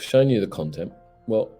I've shown you the content. Well,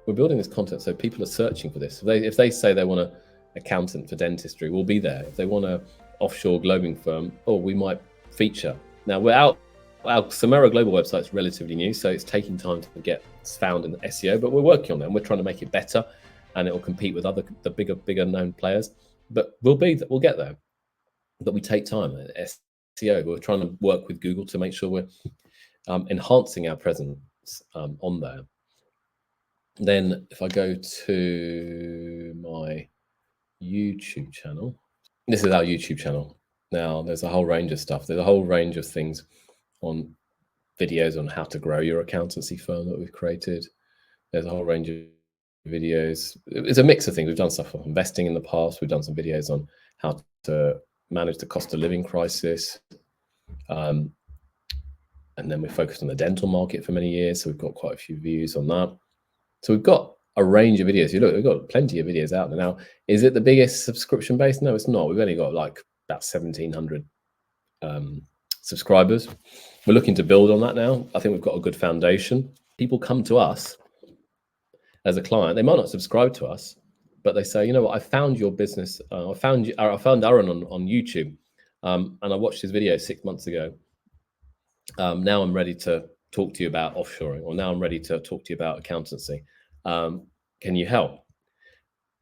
we're building this content so people are searching for this. If they say they want an accountant for dentistry, we'll be there. If they want an offshore globing firm, we might feature. Now we're out. Our Samera global website is relatively new, so it's taking time to get found in the SEO, but we're working on that and we're trying to make it better, and it will compete with the bigger known players. But we'll get there. But we take time. SEO, we're trying to work with Google to make sure we're enhancing our presence on there. Then if I go to my YouTube channel, this is our YouTube channel. Now there's a whole range of stuff. There's a whole range of things on videos on how to grow your accountancy firm that we've created. There's a whole range of videos. It's a mix of things. We've done stuff on investing in the past. We've done some videos on how to manage the cost of living crisis. And then we focused on the dental market for many years. So we've got quite a few views on that. So we've got a range of videos. You look, we've got plenty of videos out there. Now, is it the biggest subscription base? No, it's not. We've only got like about 1,700 subscribers. We're looking to build on that now. I think we've got a good foundation. People come to us as a client. They might not subscribe to us, but they say, you know what, I found your business. I found Arun on YouTube, and I watched his video 6 months ago. Now I'm ready to talk to you about offshoring, or now I'm ready to talk to you about accountancy. Can you help?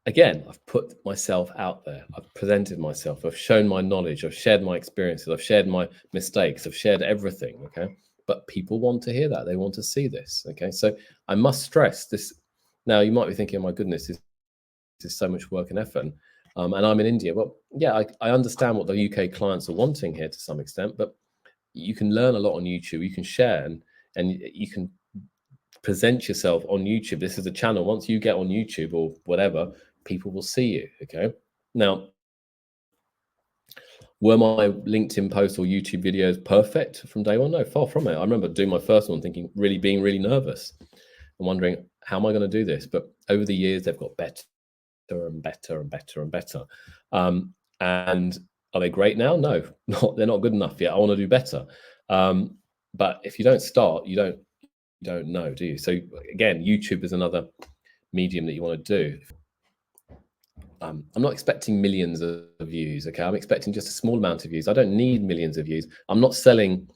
Again, I've put myself out there. I've presented myself. I've shown my knowledge. I've shared my experiences. I've shared my mistakes. I've shared everything. Okay. But people want to hear that. They want to see this. Okay. So I must stress this. Now you might be thinking, oh my goodness, this is so much work and effort. And I'm in India. Well, yeah, I understand what the UK clients are wanting here to some extent, but you can learn a lot on YouTube. You can share and you can present yourself on YouTube. This is a channel. Once you get on YouTube or whatever, people will see you. Okay. Now, were my LinkedIn posts or YouTube videos perfect from day one? No, far from it. I remember doing my first one thinking, being really nervous and wondering, how am I going to do this? But over the years, they've got better and better and better and better. And are they great now? No, they're not good enough yet. I want to do better. But if you don't start, you don't know, do you? So again, YouTube is another medium that you want to do. I'm not expecting millions of views. Okay, I'm expecting just a small amount of views. I don't need millions of views. I'm not selling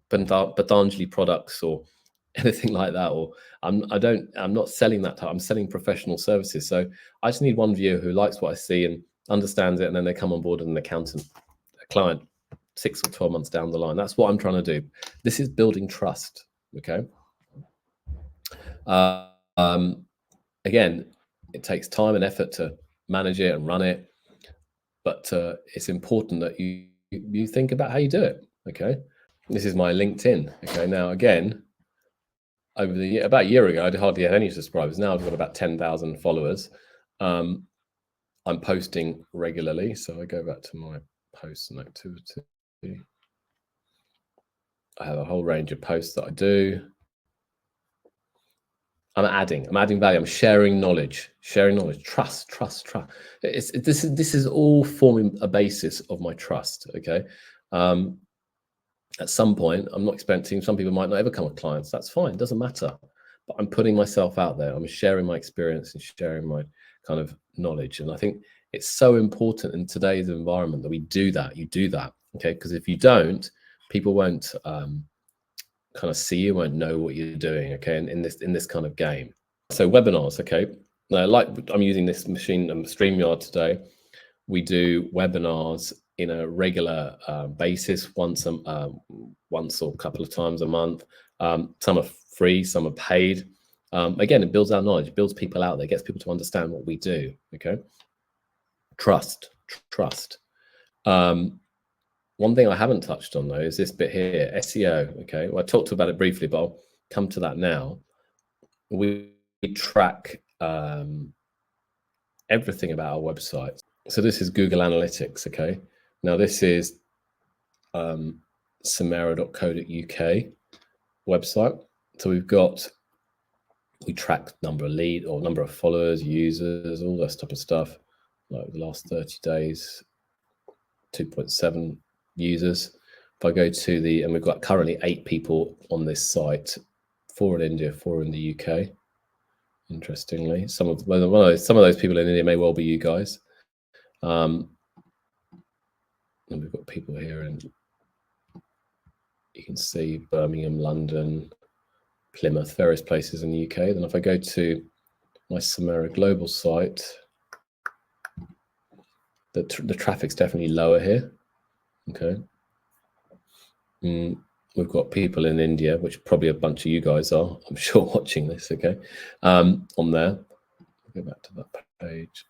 Patanjali products or anything like that, or I'm not selling that type. I'm selling professional services. So I just need one viewer who likes what I see and understands it, and then they come on board as an accountant, a client, 6 or 12 months down the line. That's what I'm trying to do. This is building trust. Okay. Again, it takes time and effort to manage it and run it, but it's important that you think about how you do it. Okay. This is my LinkedIn. Okay. Now, again, about a year ago, I hardly had any subscribers. Now I've got about 10,000 followers. I'm posting regularly. So I go back to my posts and activity. I have a whole range of posts that I do. I'm adding value. I'm sharing knowledge, trust. This is all forming a basis of my trust. Okay. At some point, I'm not expecting, some people might not ever come with clients. That's fine. It doesn't matter. But I'm putting myself out there. I'm sharing my experience and sharing my kind of knowledge. And I think it's so important in today's environment that we do that. You do that. Okay. Because if you don't, people won't kind of see you, won't know what you're doing. Okay. And in this kind of game. So webinars. Okay. Now, like I'm using this machine, StreamYard today. We do webinars in a regular basis, once or a couple of times a month. Some are free, some are paid. Again, it builds our knowledge, it builds people out there, gets people to understand what we do. Okay. Trust. One thing I haven't touched on though is this bit here, SEO. Okay. Well, I talked about it briefly, but I'll come to that now. We track everything about our website. So this is Google Analytics. Okay. Now this is Samera.co.uk website. So we track number of lead or number of followers, users, all that type of stuff. Like the last 30 days, 2.7 users. If I go to and we've got currently 8 people on this site 4 in India, 4 in the UK. Interestingly, some of those people in India may well be you guys. And we've got people here, and you can see Birmingham, London, Plymouth, various places in the UK. Then if I go to my Samera global site, the traffic's definitely lower here. Okay. We've got people in India, which probably a bunch of you guys are, I'm sure, watching this. Okay. On there, go back to that page.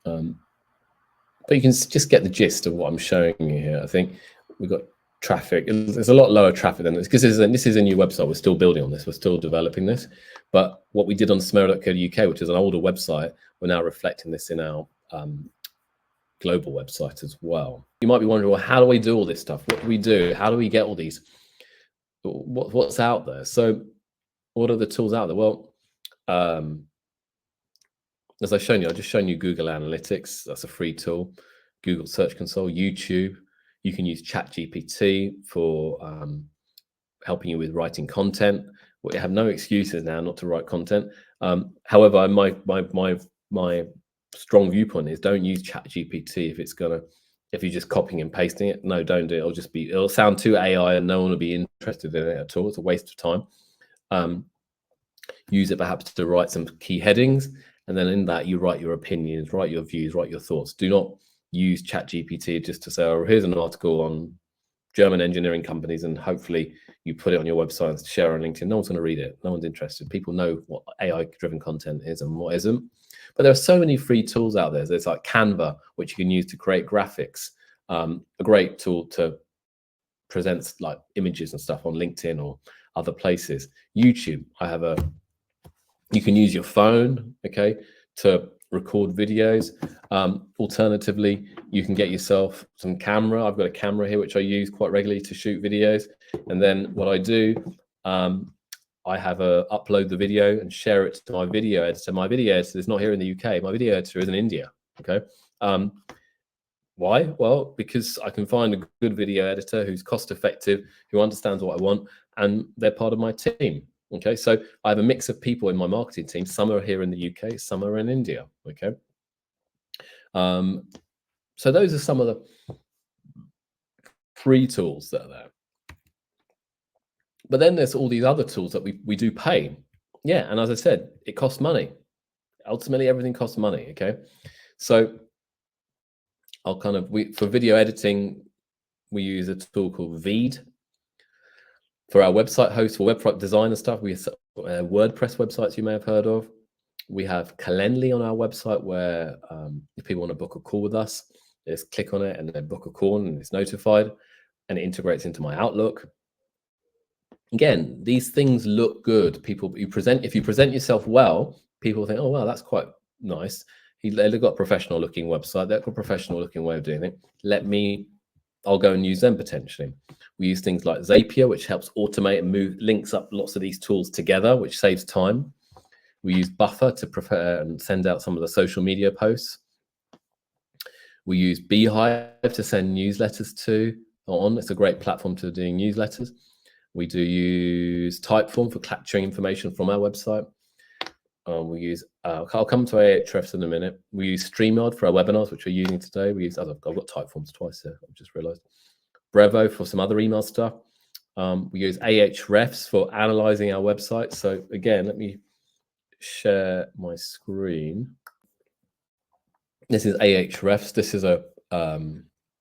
But you can just get the gist of what I'm showing you here. I think we've got traffic. There's a lot lower traffic than this, because this is a new website. We're still building on this. We're still developing this. But what we did on samera.co.uk, which is an older website, we're now reflecting this in our global website as well. You might be wondering, well, how do we do all this stuff? What do we do? How do we get all these? What's out there? So what are the tools out there? Well, as I've shown you, I've just shown you Google Analytics. That's a free tool. Google Search Console, YouTube. You can use ChatGPT for helping you with writing content. We have no excuses now not to write content. However, my strong viewpoint is don't use ChatGPT if you're just copying and pasting it. No, don't do it. It'll sound too AI and no one will be interested in it at all. It's a waste of time. Use it perhaps to write some key headings, and then in that you write your opinions, write your views, write your thoughts. Do not use ChatGPT just to say, oh, here's an article on German engineering companies, and hopefully you put it on your website and share on LinkedIn. No one's going to read it. No one's interested. People know what AI-driven content is and what isn't. But there are so many free tools out there. There's like Canva, which you can use to create graphics. A great tool to present like images and stuff on LinkedIn or other places. YouTube, you can use your phone, okay, to record videos. Alternatively, you can get yourself some camera. I've got a camera here which I use quite regularly to shoot videos. And then what I do, I have upload the video and share it to my video editor. My video editor is not here in the UK. My video editor is in India. Okay. Why? Well, because I can find a good video editor who's cost effective, who understands what I want, and they're part of my team. Okay, so I have a mix of people in my marketing team. Some are here in the UK, some are in India. Okay, so those are some of the free tools that are there. But then there's all these other tools that we do pay. Yeah, and as I said, it costs money. Ultimately, everything costs money. Okay, so I'll for video editing, we use a tool called Veed. For our website host, for website design and stuff, we have WordPress websites you may have heard of. We have Calendly on our website, where if people want to book a call with us, they just click on it and then book a call and it's notified, and it integrates into my Outlook. Again, these things look good. If you present yourself well, people think, oh wow, that's quite nice. They've got a professional looking website. They've got a professional looking way of doing it. I'll go and use them potentially. We use things like Zapier, which helps automate and links up lots of these tools together, which saves time. We use Buffer to prepare and send out some of the social media posts. We use Beehive to send newsletters on. It's a great platform to doing newsletters. We do use Typeform for capturing information from our website. I'll come to Ahrefs in a minute. We use StreamYard for our webinars, which we're using today. I've got Typeforms twice here, I've just realized. Brevo for some other email stuff. We use Ahrefs for analyzing our website. So again, let me share my screen. This is Ahrefs. This is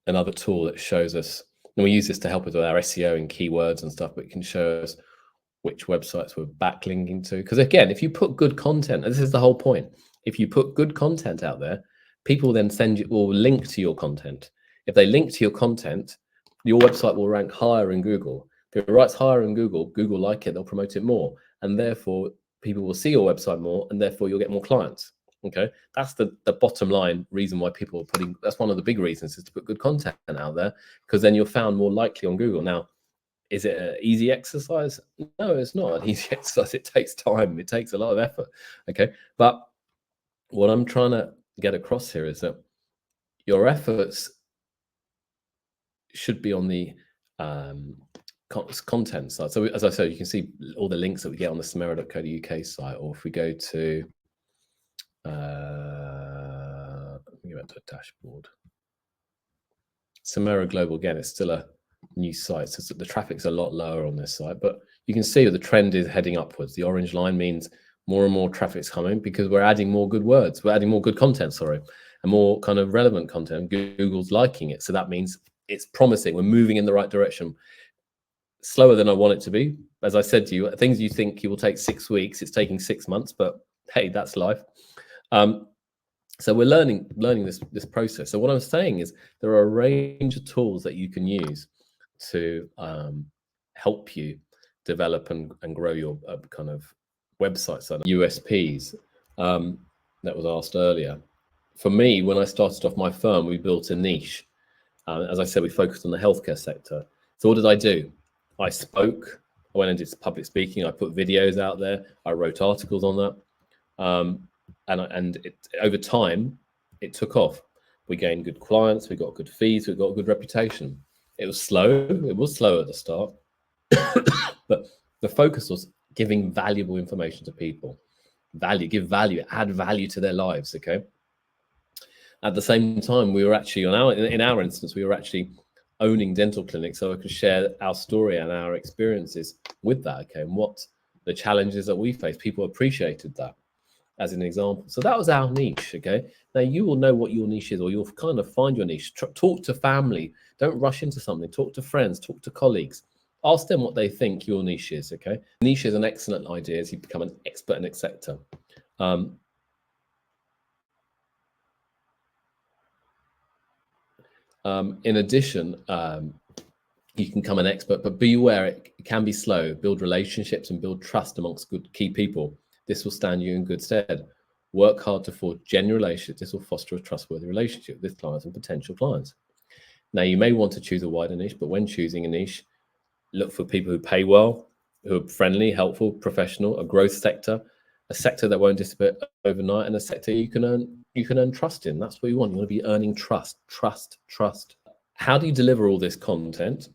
another tool that shows us, and we use this to help with our SEO and keywords and stuff, but it can show us which websites we're backlinking to. Because again, if you put good content, and this is the whole point, if you put good content out there, people then will link to your content. If they link to your content, your website will rank higher in Google. If it ranks higher in Google, Google like it, they'll promote it more. And therefore, people will see your website more, and therefore you'll get more clients. Okay, that's the bottom line reason why people are that's one of the big reasons, is to put good content out there, because then you're found more likely on Google. Now, is it an easy exercise? No, it's not an easy exercise. It takes time. It takes a lot of effort. Okay. But what I'm trying to get across here is that your efforts should be on the content side. So as I said, you can see all the links that we get on the samera.co.uk site, or if we go to let me go back to a dashboard. Samera Global, again, it's still a new site, so the traffic's a lot lower on this site, but you can see the trend is heading upwards. The orange line means more and more traffic's coming because we're adding more good words, we're adding more good content, sorry, and more kind of relevant content. Google's liking it, so that means it's promising. We're moving in the right direction. Slower than I want it to be. As I said to you, things you think you will take 6 weeks, it's taking 6 months, but hey, that's life. So we're learning this process. So what I'm saying is there are a range of tools that you can use to help you develop and grow your kind of websites and USPs that was asked earlier. For me, when I started off my firm, we built a niche. As I said, we focused on the healthcare sector. So what did I do? I spoke, I went and did public speaking, I put videos out there, I wrote articles on that. And over time, it took off. We gained good clients, we got good fees, we got a good reputation. It was slow at the start, but the focus was giving valuable information to people. Give value, add value to their lives, okay? At the same time, we were actually, in our instance, we were actually owning dental clinics, so I could share our story and our experiences with that, okay, and what the challenges that we faced. People appreciated that as an example. So that was our niche, okay? Now you will know what your niche is, or you'll kind of find your niche. Talk to family. Don't rush into something. Talk to friends, talk to colleagues. Ask them what they think your niche is, okay? Niche is an excellent idea as you become an expert in a sector. In addition, you can become an expert, but be aware it can be slow. Build relationships and build trust amongst good key people. This will stand you in good stead. Work hard to forge genuine relationships. This will foster a trustworthy relationship with clients and potential clients. Now, you may want to choose a wider niche, but when choosing a niche, look for people who pay well, who are friendly, helpful, professional, a growth sector, a sector that won't disappear overnight, and a sector you can earn trust in. That's what you want. You want to be earning trust. How do you deliver all this content?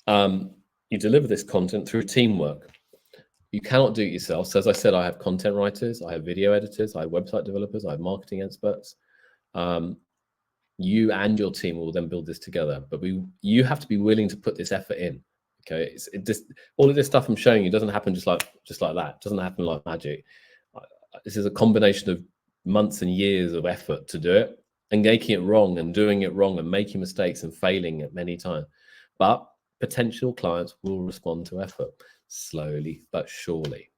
You deliver this content through teamwork. You cannot do it yourself. So as I said, I have content writers, I have video editors, I have website developers, I have marketing experts. You and your team will then build this together, but you have to be willing to put this effort in. Okay, all of this stuff I'm showing you doesn't happen just like that. It doesn't happen like magic. This is a combination of months and years of effort to do it, and making it wrong and doing it wrong and making mistakes and failing at many times. But potential clients will respond to effort slowly but surely.